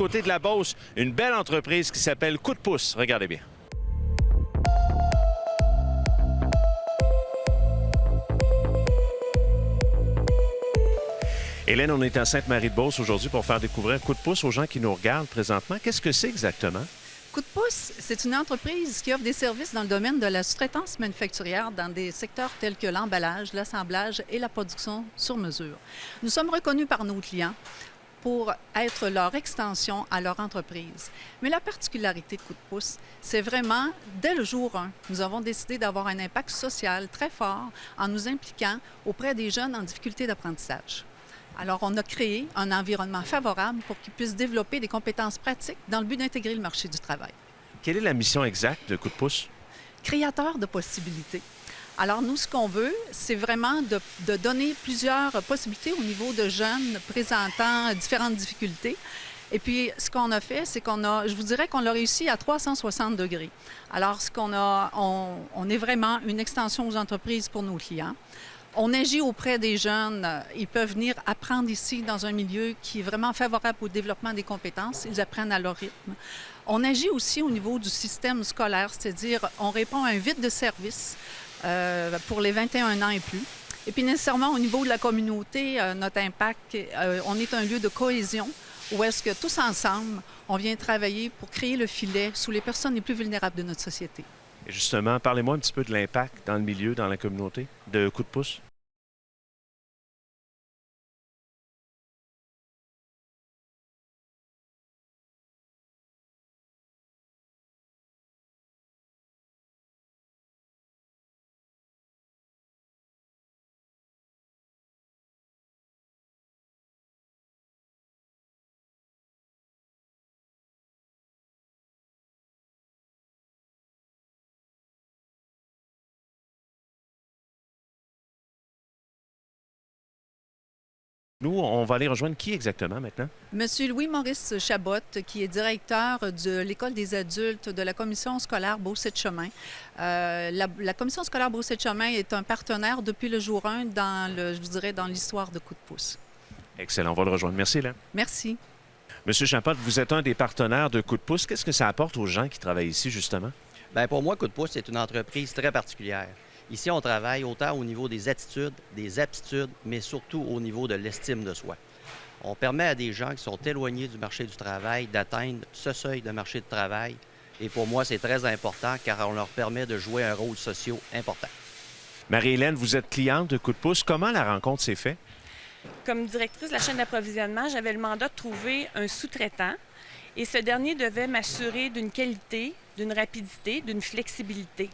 côté de la Beauce, une belle entreprise qui s'appelle Coup de pouce. Regardez bien. Hélène, on est à Sainte-Marie-de-Beauce aujourd'hui pour faire découvrir Coup de pouce aux gens qui nous regardent présentement. Qu'est-ce que c'est exactement? Coup de pouce, c'est une entreprise qui offre des services dans le domaine de la sous-traitance manufacturière dans des secteurs tels que l'emballage, l'assemblage et la production sur mesure. Nous sommes reconnus par nos clients pour être leur extension à leur entreprise. Mais la particularité de Coup de pouce, c'est vraiment, dès le jour 1, nous avons décidé d'avoir un impact social très fort en nous impliquant auprès des jeunes en difficulté d'apprentissage. Alors, on a créé un environnement favorable pour qu'ils puissent développer des compétences pratiques dans le but d'intégrer le marché du travail. Quelle est la mission exacte de Coup de pouce? Créateur de possibilités. Alors, nous, ce qu'on veut, c'est vraiment de donner plusieurs possibilités au niveau de jeunes présentant différentes difficultés. Et puis, ce qu'on a fait, c'est je vous dirais qu'on l'a réussi à 360 degrés. Alors, on est vraiment une extension aux entreprises pour nos clients. On agit auprès des jeunes. Ils peuvent venir apprendre ici dans un milieu qui est vraiment favorable au développement des compétences. Ils apprennent à leur rythme. On agit aussi au niveau du système scolaire, c'est-à-dire on répond à un vide de service pour les 21 ans et plus. Et puis nécessairement au niveau de la communauté, notre impact, on est un lieu de cohésion où est-ce que tous ensemble, on vient travailler pour créer le filet sous les personnes les plus vulnérables de notre société. Et justement, parlez-moi un petit peu de l'impact dans le milieu, dans la communauté de Coup de pouce. Nous, on va aller rejoindre qui exactement maintenant? Monsieur Louis-Maurice Chabot, qui est directeur de l'École des adultes de la Commission scolaire Beauce-Chemin. La Commission scolaire Beauce-Chemin est un partenaire depuis le jour 1 dans l'histoire de Coup de pouce. Excellent, on va le rejoindre. Merci, Hélène. Merci. Monsieur Chabot, vous êtes un des partenaires de Coup de pouce. Qu'est-ce que ça apporte aux gens qui travaillent ici, justement? Bien, pour moi, Coup de pouce, c'est une entreprise très particulière. Ici, on travaille autant au niveau des attitudes, des aptitudes, mais surtout au niveau de l'estime de soi. On permet à des gens qui sont éloignés du marché du travail d'atteindre ce seuil de marché de travail. Et pour moi, c'est très important car on leur permet de jouer un rôle social important. Marie-Hélène, vous êtes cliente de Coup de pouce. Comment la rencontre s'est faite? Comme directrice de la chaîne d'approvisionnement, j'avais le mandat de trouver un sous-traitant et ce dernier devait m'assurer d'une qualité, d'une rapidité, d'une flexibilité.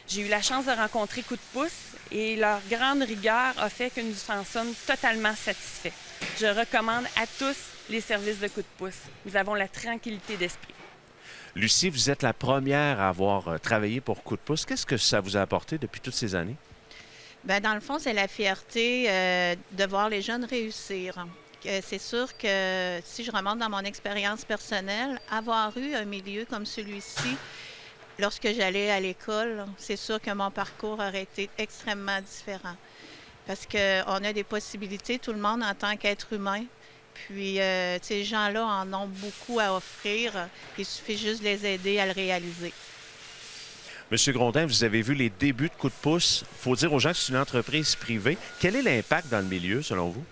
J'ai eu la chance de rencontrer Coup de pouce et leur grande rigueur a fait que nous en sommes totalement satisfaits. Je recommande à tous les services de Coup de pouce. Nous avons la tranquillité d'esprit. Lucie, vous êtes la première à avoir travaillé pour Coup de pouce. Qu'est-ce que ça vous a apporté depuis toutes ces années? Bien, dans le fond, c'est la fierté de voir les jeunes réussir. C'est sûr que si je remonte dans mon expérience personnelle, avoir eu un milieu comme celui-ci, lorsque j'allais à l'école, c'est sûr que mon parcours aurait été extrêmement différent. Parce qu'on a des possibilités, tout le monde, en tant qu'être humain. Puis, ces gens-là en ont beaucoup à offrir. Il suffit juste de les aider à le réaliser. Monsieur Grondin, vous avez vu les débuts de Coup de pouce. Il faut dire aux gens que c'est une entreprise privée. Quel est l'impact dans le milieu, selon vous?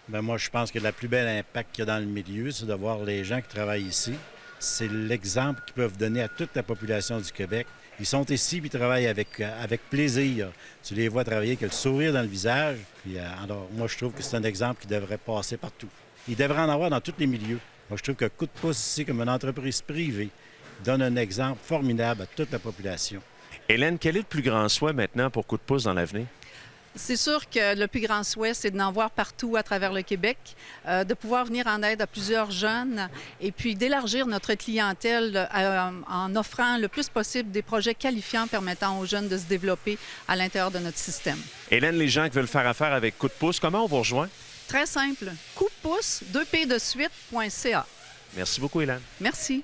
Bien, moi, je pense que le plus bel impact qu'il y a dans le milieu, c'est de voir les gens qui travaillent ici. C'est l'exemple qu'ils peuvent donner à toute la population du Québec. Ils sont ici et ils travaillent avec plaisir. Tu les vois travailler avec le sourire dans le visage. Puis, alors, moi, je trouve que c'est un exemple qui devrait passer partout. Il devrait en avoir dans tous les milieux. Moi, je trouve que Coup de pouce ici, comme une entreprise privée, donne un exemple formidable à toute la population. Hélène, quel est le plus grand souhait maintenant pour Coup de pouce dans l'avenir? C'est sûr que le plus grand souhait, c'est d'en voir partout à travers le Québec, de pouvoir venir en aide à plusieurs jeunes et puis d'élargir notre clientèle en offrant le plus possible des projets qualifiants permettant aux jeunes de se développer à l'intérieur de notre système. Hélène, les gens qui veulent faire affaire avec Coup de pouce, comment on vous rejoint? Très simple. Coup de pouce, 2p de suite.ca. Merci beaucoup, Hélène. Merci.